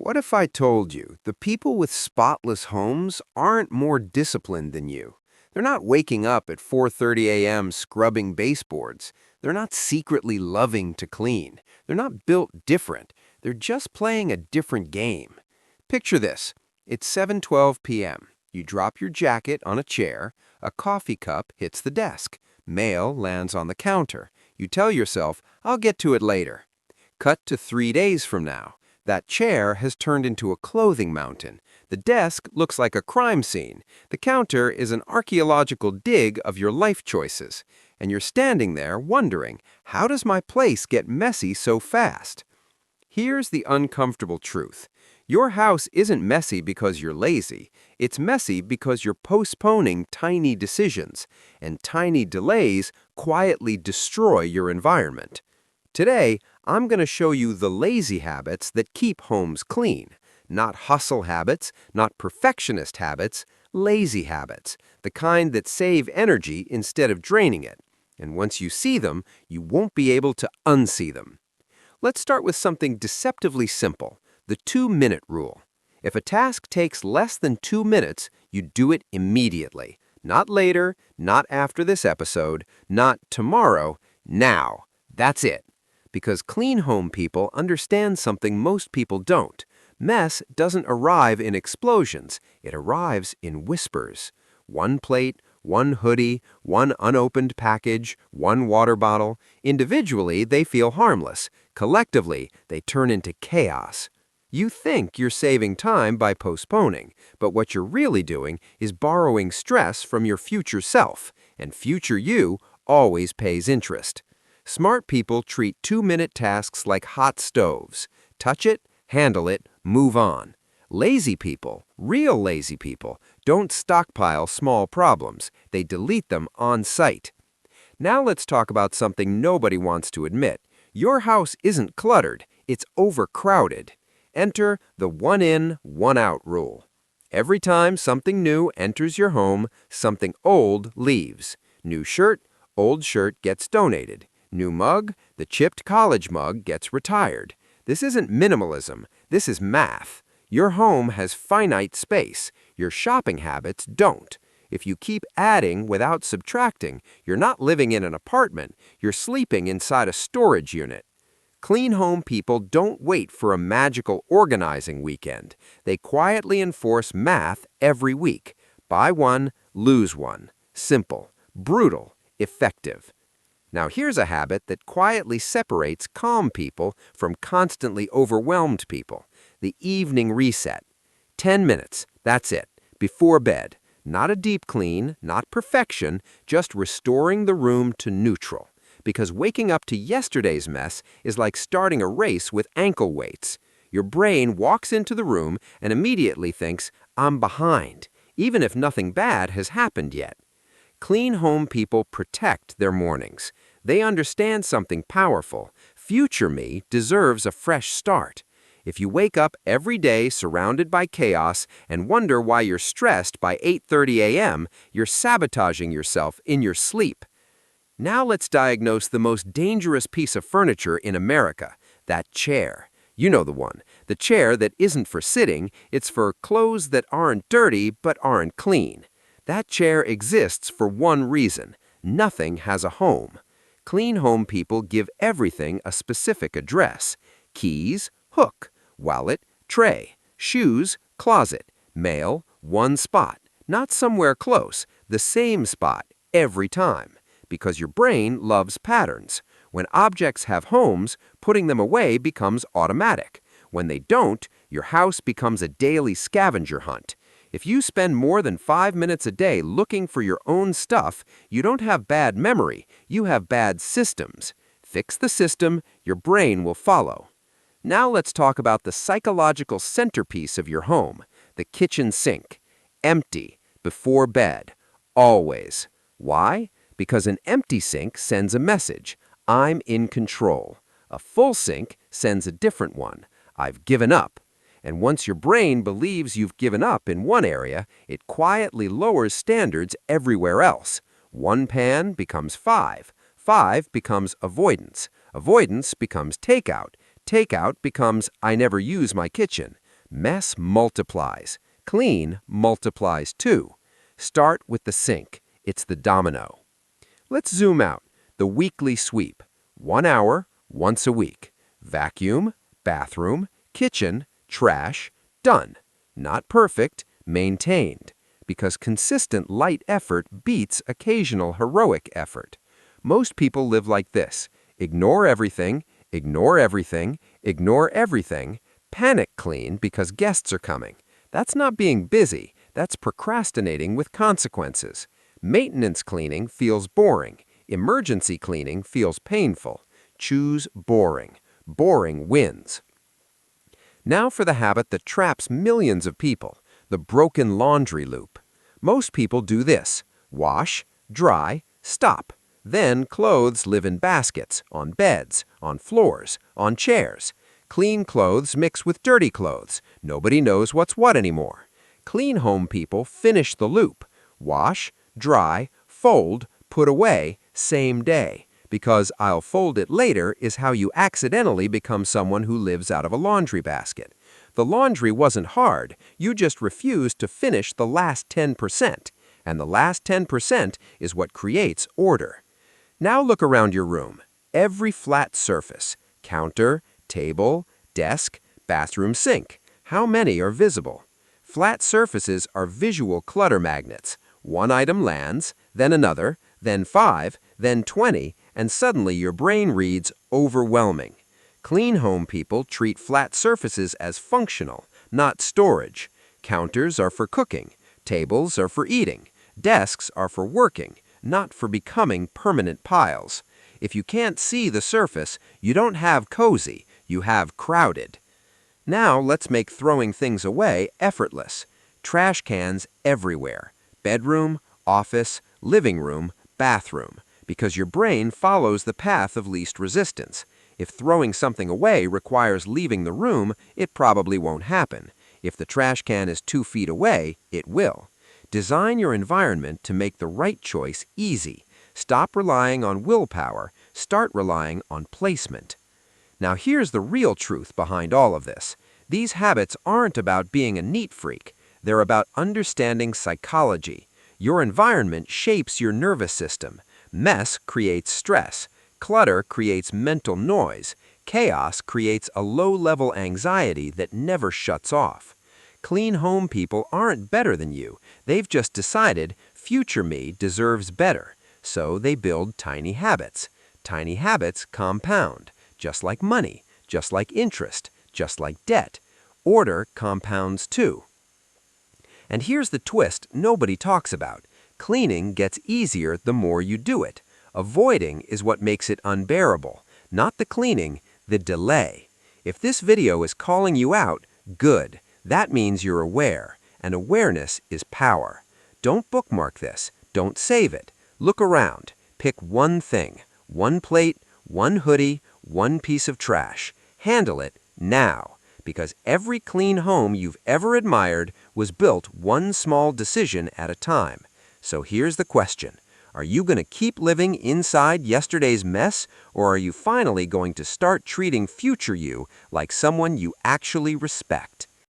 What if I told you the people with spotless homes aren't more disciplined than you? They're not waking up at 4:30 a.m. scrubbing baseboards. They're not secretly loving to clean. They're not built different. They're just playing a different game. Picture this. It's 7:12 p.m. You drop your jacket on a chair. A coffee cup hits the desk. Mail lands on the counter. You tell yourself, I'll get to it later. Cut to 3 days from now. That chair has turned into a clothing mountain. The desk looks like a crime scene. The counter is an archaeological dig of your life choices. And you're standing there wondering, how does my place get messy so fast? Here's the uncomfortable truth. Your house isn't messy because you're lazy. It's messy because you're postponing tiny decisions, and tiny delays quietly destroy your environment. Today, I'm going to show you the lazy habits that keep homes clean. Not hustle habits, not perfectionist habits, lazy habits, the kind that save energy instead of draining it. And once you see them, you won't be able to unsee them. Let's start with something deceptively simple, the 2-minute rule. If a task takes less than 2 minutes, you do it immediately. Not later, not after this episode, not tomorrow, now. That's it. Because clean home people understand something most people don't. Mess doesn't arrive in explosions. It arrives in whispers. One plate, one hoodie, one unopened package, one water bottle. Individually, they feel harmless. Collectively, they turn into chaos. You think you're saving time by postponing, but what you're really doing is borrowing stress from your future self, and future you always pays interest. Smart people treat 2-minute tasks like hot stoves. Touch it, handle it, move on. Lazy people, real lazy people, don't stockpile small problems. They delete them on site. Now let's talk about something nobody wants to admit. Your house isn't cluttered, it's overcrowded. Enter the one in, one out rule. Every time something new enters your home, something old leaves. New shirt, old shirt gets donated. New mug, the chipped college mug gets retired. This isn't minimalism, this is math. Your home has finite space. Your shopping habits don't. If you keep adding without subtracting, you're not living in an apartment, you're sleeping inside a storage unit. Clean home people don't wait for a magical organizing weekend. They quietly enforce math every week. Buy one, lose one. Simple, brutal, effective. Now here's a habit that quietly separates calm people from constantly overwhelmed people. The evening reset. 10 minutes, that's it, before bed. Not a deep clean, not perfection, just restoring the room to neutral. Because waking up to yesterday's mess is like starting a race with ankle weights. Your brain walks into the room and immediately thinks, I'm behind, even if nothing bad has happened yet. Clean home people protect their mornings. They understand something powerful. Future me deserves a fresh start. If you wake up every day surrounded by chaos and wonder why you're stressed by 8:30 a.m., you're sabotaging yourself in your sleep. Now let's diagnose the most dangerous piece of furniture in America, that chair. You know the one, the chair that isn't for sitting, it's for clothes that aren't dirty but aren't clean. That chair exists for one reason. Nothing has a home. Clean home people give everything a specific address. Keys, hook. Wallet, tray. Shoes, closet. Mail, one spot. Not somewhere close, the same spot, every time. Because your brain loves patterns. When objects have homes, putting them away becomes automatic. When they don't, your house becomes a daily scavenger hunt. If you spend more than 5 minutes a day looking for your own stuff, you don't have bad memory, you have bad systems. Fix the system, your brain will follow. Now let's talk about the psychological centerpiece of your home, the kitchen sink. Empty, before bed, always. Why? Because an empty sink sends a message, I'm in control. A full sink sends a different one, I've given up. And once your brain believes you've given up in one area, it quietly lowers standards everywhere else. 1 pan becomes 5. 5 becomes avoidance. Avoidance becomes takeout. Takeout becomes I never use my kitchen. Mess multiplies. Clean multiplies too. Start with the sink. It's the domino. Let's zoom out. The weekly sweep. 1 hour, once a week. Vacuum, bathroom, kitchen, trash, done. Not perfect, maintained. Because consistent light effort beats occasional heroic effort. Most people live like this. Ignore everything, ignore everything, ignore everything, panic clean because guests are coming. That's not being busy, that's procrastinating with consequences. Maintenance cleaning feels boring. Emergency cleaning feels painful. Choose boring. Boring wins. Now for the habit that traps millions of people, the broken laundry loop. Most people do this: wash, dry, stop. Then clothes live in baskets, on beds, on floors, on chairs. Clean clothes mix with dirty clothes. Nobody knows what's what anymore. Clean home people finish the loop. Wash, dry, fold, put away, same day. Because I'll fold it later is how you accidentally become someone who lives out of a laundry basket. The laundry wasn't hard, you just refused to finish the last 10%. And the last 10% is what creates order. Now look around your room. Every flat surface, counter, table, desk, bathroom sink. How many are visible? Flat surfaces are visual clutter magnets. One item lands, then another, then 5, then 20, and suddenly your brain reads overwhelming. Clean home people treat flat surfaces as functional, not storage. Counters are for cooking. Tables are for eating. Desks are for working, not for becoming permanent piles. If you can't see the surface, you don't have cozy, you have crowded. Now let's make throwing things away effortless. Trash cans everywhere. Bedroom, office, living room, bathroom. Because your brain follows the path of least resistance. If throwing something away requires leaving the room, it probably won't happen. If the trash can is 2 feet away, it will. Design your environment to make the right choice easy. Stop relying on willpower. Start relying on placement. Now here's the real truth behind all of this. These habits aren't about being a neat freak. They're about understanding psychology. Your environment shapes your nervous system. Mess creates stress. Clutter creates mental noise. Chaos creates a low-level anxiety that never shuts off. Clean home people aren't better than you. They've just decided future me deserves better. So they build tiny habits. Tiny habits compound, just like money, just like interest, just like debt. Order compounds too. And here's the twist nobody talks about. Cleaning gets easier the more you do it. Avoiding is what makes it unbearable. Not the cleaning, the delay. If this video is calling you out, good. That means you're aware, and awareness is power. Don't bookmark this. Don't save it. Look around. Pick one thing. One plate, one hoodie, one piece of trash. Handle it now. Because every clean home you've ever admired was built one small decision at a time. So here's the question. Are you going to keep living inside yesterday's mess, or are you finally going to start treating future you like someone you actually respect?